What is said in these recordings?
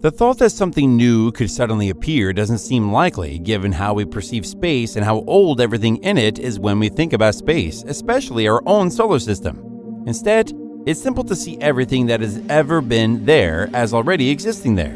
The thought that something new could suddenly appear doesn't seem likely, given how we perceive space and how old everything in it is when we think about space, especially our own solar system. Instead, it's simple to see everything that has ever been there as already existing there.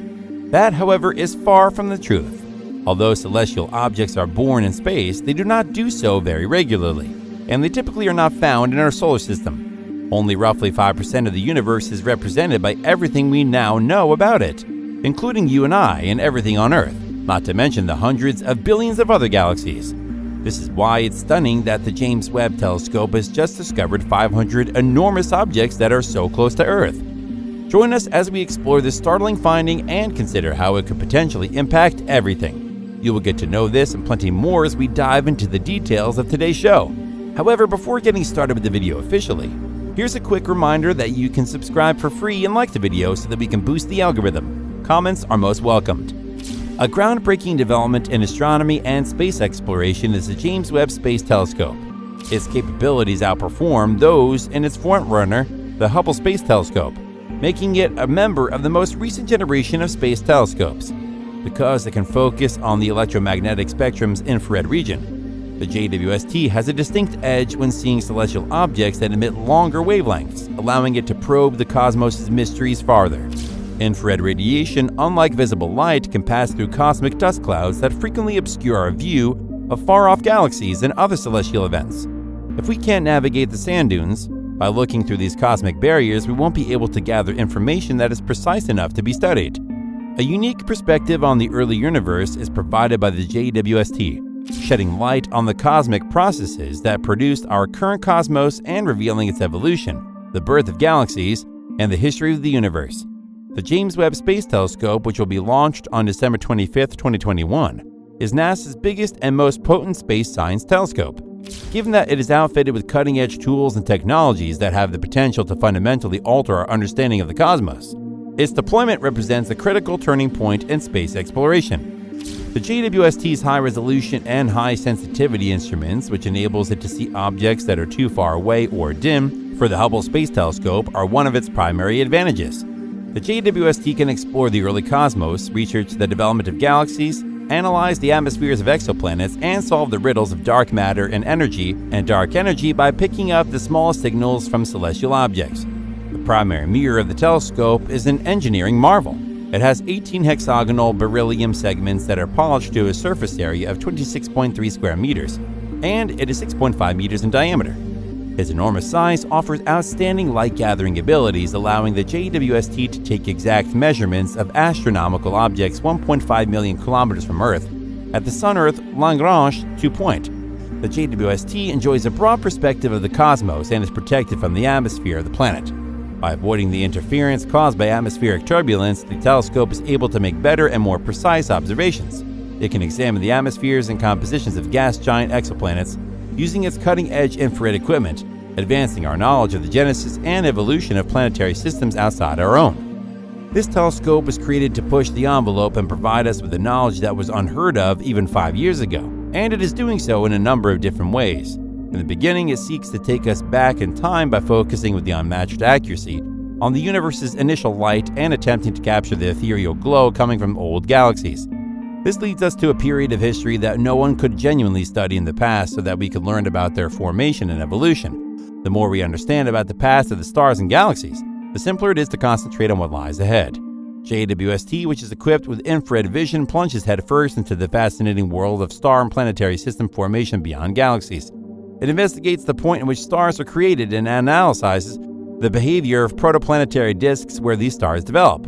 That, however, is far from the truth. Although celestial objects are born in space, they do not do so very regularly, and they typically are not found in our solar system. Only roughly 5% of the universe is represented by everything we now know about it, including you and I and everything on Earth, not to mention the hundreds of billions of other galaxies. This is why it's stunning that the James Webb Telescope has just discovered 500 enormous objects that are so close to Earth. Join us as we explore this startling finding and consider how it could potentially impact everything. You will get to know this and plenty more as we dive into the details of today's show. However, before getting started with the video officially, here's a quick reminder that you can subscribe for free and like the video so that we can boost the algorithm. Comments are most welcomed. A groundbreaking development in astronomy and space exploration is the James Webb Space Telescope. Its capabilities outperform those in its frontrunner, the Hubble Space Telescope, making it a member of the most recent generation of space telescopes. Because it can focus on the electromagnetic spectrum's infrared region, the JWST has a distinct edge when seeing celestial objects that emit longer wavelengths, allowing it to probe the cosmos' mysteries farther. Infrared radiation, unlike visible light, can pass through cosmic dust clouds that frequently obscure our view of far-off galaxies and other celestial events. If we can't navigate the sand dunes, by looking through these cosmic barriers, we won't be able to gather information that is precise enough to be studied. A unique perspective on the early universe is provided by the JWST, shedding light on the cosmic processes that produced our current cosmos and revealing its evolution, the birth of galaxies, and the history of the universe. The James Webb Space Telescope, which will be launched on December 25, 2021, is NASA's biggest and most potent space science telescope. Given that it is outfitted with cutting-edge tools and technologies that have the potential to fundamentally alter our understanding of the cosmos, its deployment represents a critical turning point in space exploration. The JWST's high-resolution and high-sensitivity instruments, which enables it to see objects that are too far away or dim for the Hubble Space Telescope, are one of its primary advantages. The JWST can explore the early cosmos, research the development of galaxies, analyze the atmospheres of exoplanets, and solve the riddles of dark matter and dark energy by picking up the smallest signals from celestial objects. The primary mirror of the telescope is an engineering marvel. It has 18 hexagonal beryllium segments that are polished to a surface area of 26.3 square meters, and it is 6.5 meters in diameter. Its enormous size offers outstanding light-gathering abilities, allowing the JWST to take exact measurements of astronomical objects 1.5 million kilometers from Earth at the Sun-Earth Lagrange 2-point. The JWST enjoys a broad perspective of the cosmos and is protected from the atmosphere of the planet. By avoiding the interference caused by atmospheric turbulence, the telescope is able to make better and more precise observations. It can examine the atmospheres and compositions of gas-giant exoplanets using its cutting-edge infrared equipment, advancing our knowledge of the genesis and evolution of planetary systems outside our own. This telescope was created to push the envelope and provide us with the knowledge that was unheard of even 5 years ago, and it is doing so in a number of different ways. In the beginning, it seeks to take us back in time by focusing with the unmatched accuracy on the universe's initial light and attempting to capture the ethereal glow coming from old galaxies. This leads us to a period of history that no one could genuinely study in the past so that we could learn about their formation and evolution. The more we understand about the past of the stars and galaxies, the simpler it is to concentrate on what lies ahead. JWST, which is equipped with infrared vision, plunges headfirst into the fascinating world of star and planetary system formation beyond galaxies. It investigates the point in which stars are created and analyzes the behavior of protoplanetary disks where these stars develop.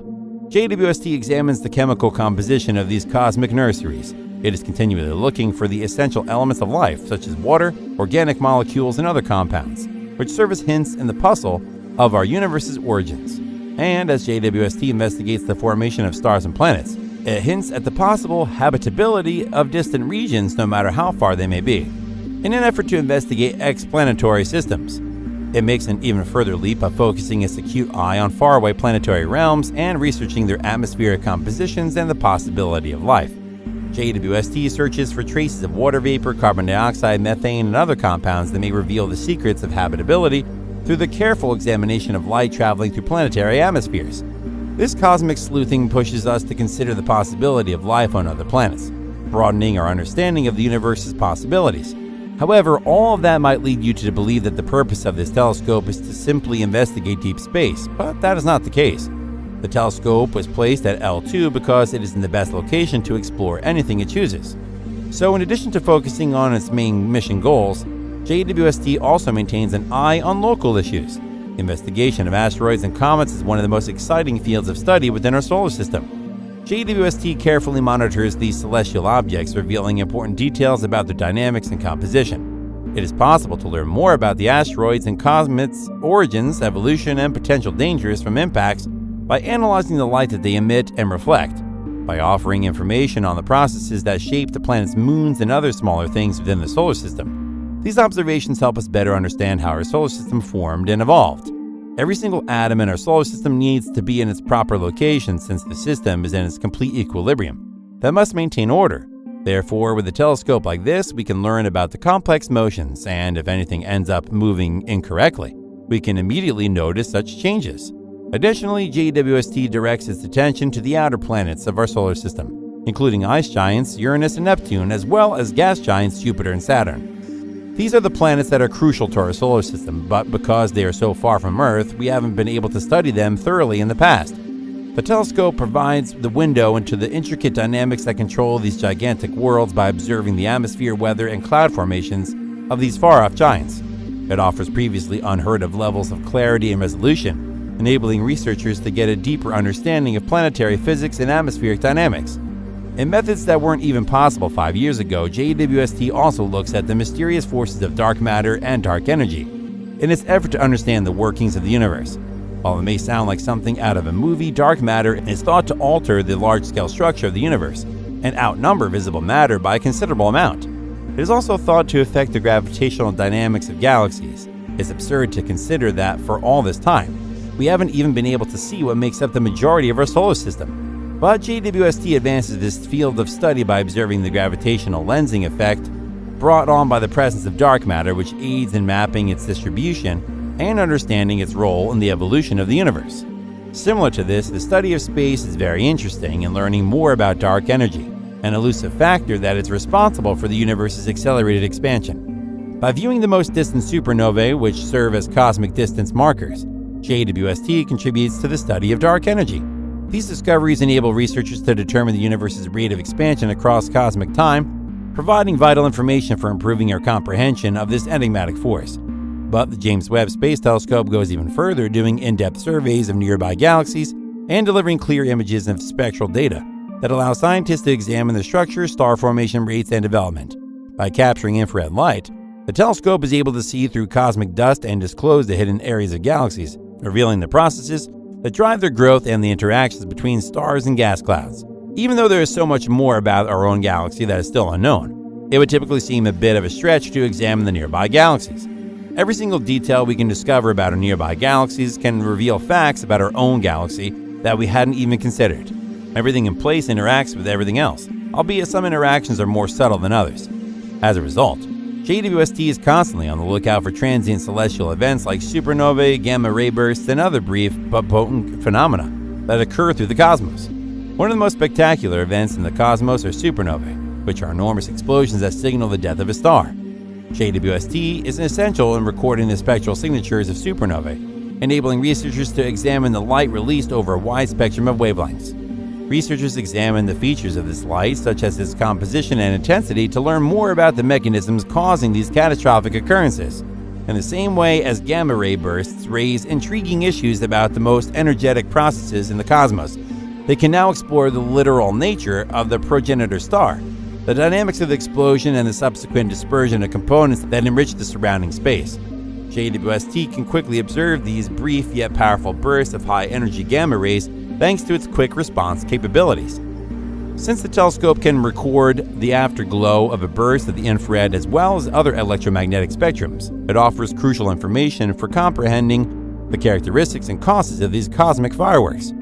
JWST examines the chemical composition of these cosmic nurseries. It is continually looking for the essential elements of life, such as water, organic molecules, and other compounds, which serve as hints in the puzzle of our universe's origins. And as JWST investigates the formation of stars and planets, it hints at the possible habitability of distant regions no matter how far they may be, in an effort to investigate exoplanetary systems. It makes an even further leap by focusing its acute eye on faraway planetary realms and researching their atmospheric compositions and the possibility of life. JWST searches for traces of water vapor, carbon dioxide, methane, and other compounds that may reveal the secrets of habitability through the careful examination of light traveling through planetary atmospheres. This cosmic sleuthing pushes us to consider the possibility of life on other planets, broadening our understanding of the universe's possibilities. However, all of that might lead you to believe that the purpose of this telescope is to simply investigate deep space, but that is not the case. The telescope was placed at L2 because it is in the best location to explore anything it chooses. So in addition to focusing on its main mission goals, JWST also maintains an eye on local issues. The investigation of asteroids and comets is one of the most exciting fields of study within our solar system. JWST carefully monitors these celestial objects, revealing important details about their dynamics and composition. It is possible to learn more about the asteroids and comets' origins, evolution, and potential dangers from impacts by analyzing the light that they emit and reflect, by offering information on the processes that shape the planet's moons and other smaller things within the solar system. These observations help us better understand how our solar system formed and evolved. Every single atom in our solar system needs to be in its proper location since the system is in its complete equilibrium that must maintain order. Therefore, with a telescope like this, we can learn about the complex motions, and if anything ends up moving incorrectly, we can immediately notice such changes. Additionally, JWST directs its attention to the outer planets of our solar system, including ice giants Uranus and Neptune, as well as gas giants Jupiter and Saturn. These are the planets that are crucial to our solar system, but because they are so far from Earth, we haven't been able to study them thoroughly in the past. The telescope provides the window into the intricate dynamics that control these gigantic worlds by observing the atmosphere, weather, and cloud formations of these far-off giants. It offers previously unheard of levels of clarity and resolution, enabling researchers to get a deeper understanding of planetary physics and atmospheric dynamics. In methods that weren't even possible 5 years ago, JWST also looks at the mysterious forces of dark matter and dark energy in its effort to understand the workings of the universe. While it may sound like something out of a movie, dark matter is thought to alter the large-scale structure of the universe and outnumber visible matter by a considerable amount. It is also thought to affect the gravitational dynamics of galaxies. It's absurd to consider that for all this time, we haven't even been able to see what makes up the majority of our solar system. But JWST advances this field of study by observing the gravitational lensing effect brought on by the presence of dark matter, which aids in mapping its distribution and understanding its role in the evolution of the universe. Similar to this, the study of space is very interesting in learning more about dark energy, an elusive factor that is responsible for the universe's accelerated expansion. By viewing the most distant supernovae, which serve as cosmic distance markers, JWST contributes to the study of dark energy. These discoveries enable researchers to determine the universe's rate of expansion across cosmic time, providing vital information for improving our comprehension of this enigmatic force. But the James Webb Space Telescope goes even further, doing in-depth surveys of nearby galaxies and delivering clear images of spectral data that allow scientists to examine the structure, star formation rates, and development. By capturing infrared light, the telescope is able to see through cosmic dust and disclose the hidden areas of galaxies, revealing the processes that drive their growth and the interactions between stars and gas clouds. Even though there is so much more about our own galaxy that is still unknown, it would typically seem a bit of a stretch to examine the nearby galaxies. Every single detail we can discover about our nearby galaxies can reveal facts about our own galaxy that we hadn't even considered. Everything in place interacts with everything else, albeit some interactions are more subtle than others. As a result, JWST is constantly on the lookout for transient celestial events like supernovae, gamma ray bursts, and other brief but potent phenomena that occur through the cosmos. One of the most spectacular events in the cosmos are supernovae, which are enormous explosions that signal the death of a star. JWST is essential in recording the spectral signatures of supernovae, enabling researchers to examine the light released over a wide spectrum of wavelengths. Researchers examine the features of this light, such as its composition and intensity, to learn more about the mechanisms causing these catastrophic occurrences. In the same way as gamma ray bursts raise intriguing issues about the most energetic processes in the cosmos, they can now explore the literal nature of the progenitor star, the dynamics of the explosion, and the subsequent dispersion of components that enrich the surrounding space. JWST can quickly observe these brief yet powerful bursts of high-energy gamma rays thanks to its quick response capabilities. Since the telescope can record the afterglow of a burst of the infrared as well as other electromagnetic spectrums, it offers crucial information for comprehending the characteristics and causes of these cosmic fireworks.